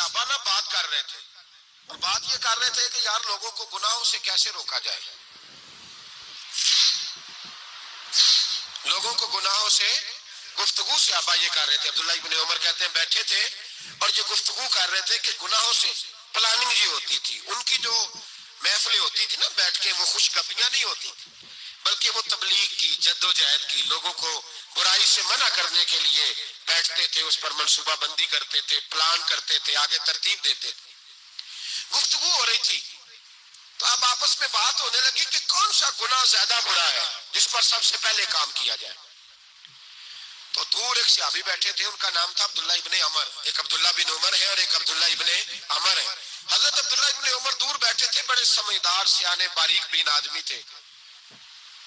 صحابہ نہ بات کر رہے تھے اور بات یہ کر رہے تھے کہ یار لوگوں کو گناہوں سے کیسے روکا جائے، لوگوں کو گناہوں سے گفتگو صحابہ یہ کر رہے تھے. عبداللہ ابن عمر کہتے ہیں بیٹھے تھے اور یہ گفتگو کر رہے تھے کہ گناہوں سے پلاننگ یہ ہوتی تھی. ان کی جو محفلیں ہوتی تھی نا بیٹھ کے، وہ خوش گپیاں نہیں ہوتی تھی بلکہ وہ تبلیغ کی جد و جہد کی، لوگوں کو برائی سے منع کرنے کے لیے بیٹھتے تھے، اس پر منصوبہ بندی کرتے تھے، پلان کرتے تھے، آگے ترتیب دیتے تھے. گفتگو ہو رہی تھی تو اب آپس میں بات ہونے لگی کہ کون سا گناہ زیادہ برا ہے جس پر سب سے پہلے کام کیا جائے. تو دور ایک صحابی بیٹھے تھے، ان کا نام تھا عبداللہ ابن عمر. ایک عبداللہ بن عمر ہے اور ایک عبداللہ ابن عمر ہے. حضرت عبداللہ ابن عمر دور بیٹھے تھے، بڑے سمجھدار سیانے باریک بین آدمی تھے.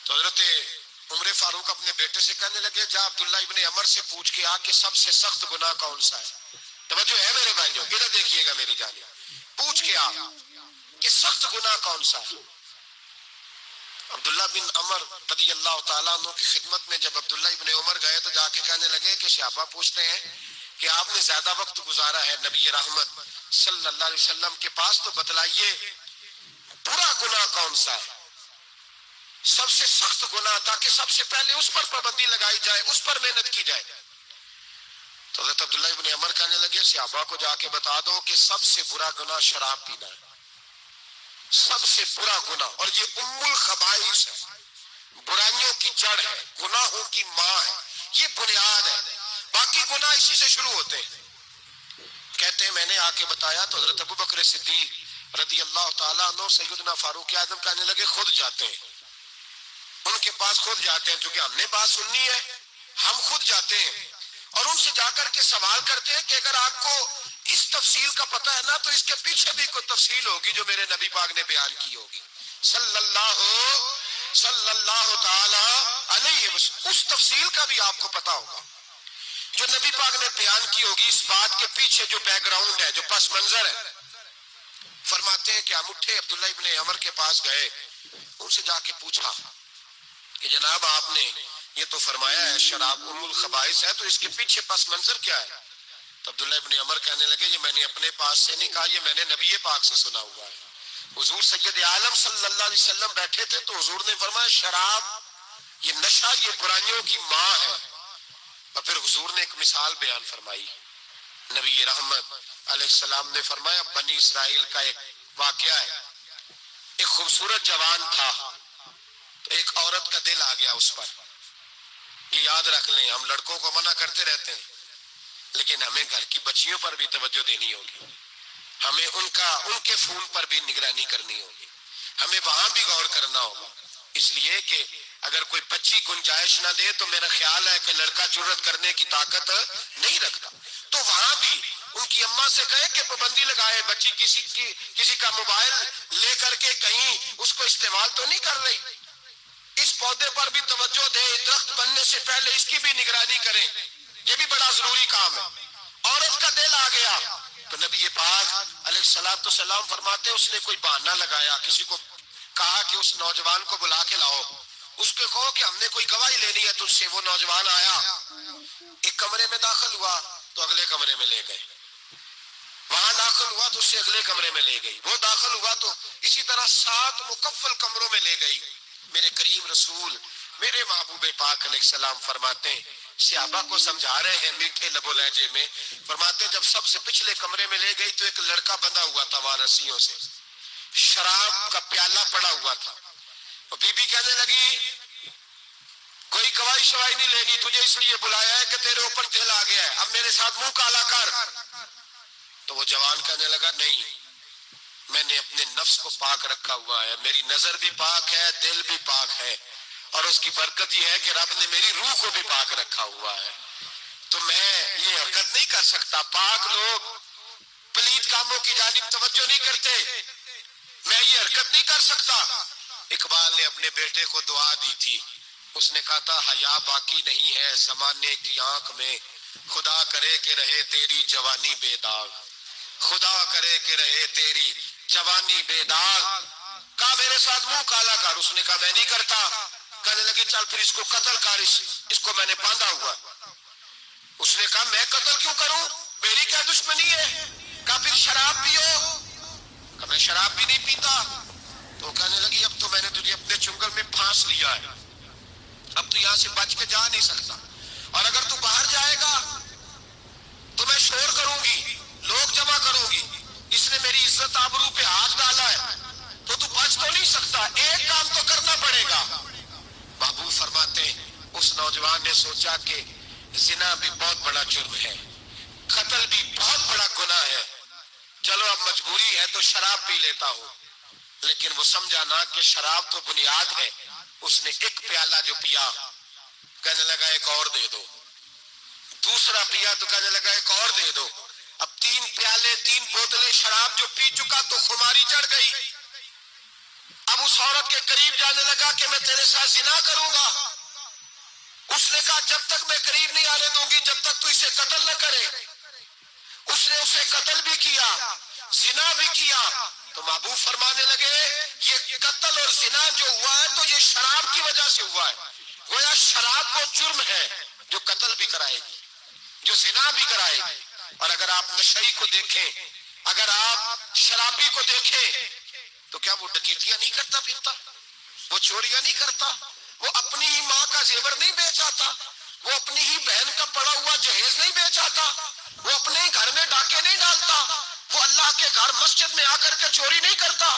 تو حضرت عمر فاروق اپنے بیٹے سے کہنے لگے جا عبداللہ ابن عمر سے پوچھ کے آ کہ سب سے سخت گناہ کون سا ہے. توجہ ہے میرے بھائیوں، ادھر دیکھیے گا میری جانب، پوچھ کے آ کہ سخت گناہ کون سا ہے. عبداللہ بن عمر رضی اللہ تعالیٰ عنہ کی خدمت میں جب عبداللہ ابن عمر گئے تو جا کے کہنے لگے کہ صحابہ پوچھتے ہیں کہ آپ نے زیادہ وقت گزارا ہے نبی رحمت صلی اللہ علیہ وسلم کے پاس، تو بتلائیے برا گناہ کون سا ہے، سب سے سخت گناہ، تاکہ سب سے پہلے اس پر پابندی لگائی جائے، اس پر محنت کی جائے. تو حضرت عبداللہ ابن عمر کہنے لگے صحابہ کو جا کے بتا دو کہ سب سے برا گناہ شراب پینا ہے، سب سے برا گناہ، اور یہ ام الخبائث ہے، برائیوں کی جڑ ہے، گناہوں کی ماں ہے، یہ بنیاد ہے، باقی گناہ اسی سے شروع ہوتے ہیں. کہتے ہیں میں نے آ کے بتایا تو حضرت ابوبکر صدیق رضی اللہ تعالیٰ عنہ سیدنا فاروق اعظم کہنے لگے خود جاتے ہیں، ان کے پاس خود جاتے ہیں، چونکہ ہم نے بات سننی ہے ہم خود جاتے ہیں اور ان سے جا کر کے سوال کرتے ہیں کہ اگر آپ کو اس تفصیل کا پتہ ہے نا تو اس کے پیچھے بھی کوئی تفصیل ہوگی جو میرے نبی پاک نے بیان کی ہوگی صلی اللہ تعالی علیہ وسلم، اس تفصیل کا بھی آپ کو پتہ ہوگا جو نبی پاک نے بیان کی ہوگی، اس بات کے پیچھے جو بیک گراؤنڈ ہے، جو پس منظر ہے. فرماتے ہیں کہ ہم اٹھے، عبداللہ ابن عمر کے پاس گئے، ان سے جا کے پوچھا کہ جناب آپ نے یہ تو فرمایا ہے شراب ام الخبائث ہے، تو اس کے پیچھے پس منظر کیا ہے؟ تو عبداللہ ابن عمر کہنے لگے یہ میں نے اپنے پاس سے نہیں کہا، یہ میں نے نبی پاک سے سنا ہوا ہے. حضور سید عالم صلی اللہ علیہ وسلم بیٹھے تھے تو حضور نے فرمایا شراب، یہ نشہ، یہ برائیوں کی ماں ہے. اور پھر حضور نے ایک مثال بیان فرمائی، نبی رحمت علیہ السلام نے فرمایا بنی اسرائیل کا ایک واقعہ ہے. ایک خوبصورت جوان تھا تو ایک عورت کا دل آ گیا اس پر. یہ یاد رکھ لیں، ہم لڑکوں کو منع کرتے رہتے ہیں لیکن ہمیں گھر کی بچیوں پر بھی توجہ دینی ہوگی، ہمیں ان کے فون پر بھی نگرانی کرنی ہوگی، ہمیں وہاں بھی غور کرنا ہوگا. اس لیے کہ اگر کوئی بچی گنجائش نہ دے تو میرا خیال ہے کہ لڑکا جرت کرنے کی طاقت نہیں رکھتا. تو وہاں بھی ان کی اماں سے کہے کہ پابندی لگائے، بچی کسی کا موبائل لے کر کے کہیں اس کو استعمال تو نہیں کر رہی، اس پودے پر بھی توجہ دے، درخت بننے سے پہلے اس کی بھی نگرانی کریں، یہ بھی بڑا ضروری کام ہے. عورت کا دل آ گیا تو نبی پاک علیہ الصلوۃ والسلام فرماتے اس نے کوئی بہانہ لگایا، کسی کو کہا کہ اس نوجوان کو بلا کے لاؤ، اس کو کہو کہ ہم نے کوئی گواہی لینی ہے تجھ سے. وہ نوجوان آیا، ایک کمرے میں داخل ہوا تو اگلے کمرے میں لے گئے، وہاں داخل ہوا تو اس سے اگلے کمرے میں لے گئی، وہ داخل ہوا تو اسی طرح 7 مکفل کمروں میں لے گئی. میرے کریم رسول میرے محبوب پاک علیہ السلام فرماتے ہیں، صحابہ کو سمجھا رہے ہیں میٹھے لب و لہجے میں، فرماتے جب سب سے پچھلے کمرے میں لے گئی تو ایک لڑکا بندھا ہوا تھا وہاں رسیوں سے، شراب کا پیالہ پڑا ہوا تھا. اور بی بی کہنے لگی کوئی گواہی شواہی نہیں لینی، تجھے اس لیے بلایا ہے کہ تیرے اوپر دل آ گیا ہے، اب میرے ساتھ منہ کالا کر. تو وہ جوان کہنے لگا نہیں، میں نے اپنے نفس کو پاک رکھا ہوا ہے، میری نظر بھی پاک ہے، دل بھی پاک ہے، اور اس کی برکت یہ ہے کہ رب نے میری روح کو بھی پاک رکھا ہوا ہے، تو میں یہ حرکت نہیں کر سکتا. پاک لوگ پلید کاموں کی جانب توجہ نہیں کرتے، میں یہ حرکت نہیں کر سکتا. اقبال نے اپنے بیٹے کو دعا دی تھی، اس نے کہا تھا حیا باقی نہیں ہے زمانے کی آنکھ میں، خدا کرے کہ رہے تیری جوانی بے داغ، خدا کرے کہ رہے تیری جوانی بے داغ. کہا میرے ساتھ منہ کالا کر، اس نے کہا میں نہیں کرتا. کہنے لگی چل پھر اس کو قتل کر، اس کو میں نے باندھا ہوا. اس نے کہا میں قتل کیوں کروں، میری کیا دشمنی ہے؟ کہا پھر شراب پیو؟ کہا میں شراب بھی نہیں پیتا۔ تو کہنے لگی اب تو میں نے تجھے اپنے چنگل میں پھانس لیا ہے، اب تو یہاں سے بچ کے جا نہیں سکتا، اور اگر تو باہر جائے گا تو میں شور کروں گی، لوگ جمع کروں گی، اس نے میری عزت آبرو پہ ہاتھ ڈالا ہے، تو بچ تو نہیں سکتا، ایک کام تو کرنا پڑے گا۔ محبوب فرماتے اس نوجوان نے سوچا کہ زنا بھی بہت بڑا جرم ہے، قتل بھی بہت بڑا گناہ ہے، چلو اب مجبوری ہے تو شراب پی لیتا ہوں۔ لیکن وہ سمجھا نہ کہ شراب تو بنیاد ہے۔ اس نے ایک پیالہ جو پیا، کہنے لگا ایک اور دے دو، دوسرا پیا تو کہنے لگا ایک اور دے دو، اب 3 پیالے 3 بوتلیں شراب جو پی چکا تو خماری چڑھ گئی۔ اب اس عورت کے قریب جانے لگا کہ میں تیرے ساتھ زنا کروں گا۔ اس نے کہا جب تک میں قریب نہیں آنے دوں گی جب تک تو اسے قتل نہ کرے۔ اس نے اسے قتل بھی کیا، زنا بھی کیا۔ تو محبوب فرمانے لگے یہ قتل اور زنا جو ہوا ہے تو یہ شراب کی وجہ سے ہوا ہے، گویا شراب کو جرم ہے جو قتل بھی کرائے گی، جو زنا بھی کرائے گی۔ اور اگر آپ نشئی کو دیکھیں، اگر آپ شرابی کو دیکھیں تو کیا وہ ڈکیتیاں نہیں کرتا پھرتا؟ وہ چوریاں نہیں کرتا؟ وہ اپنی ہی ماں کا زیور نہیں بیچ آتا؟ وہ اپنی ہی بہن کا پڑا ہوا جہیز نہیں بیچ آتا؟ وہ اپنے ہی گھر میں ڈاکے نہیں ڈالتا؟ وہ اللہ کے گھر مسجد میں آ کر کے چوری نہیں کرتا؟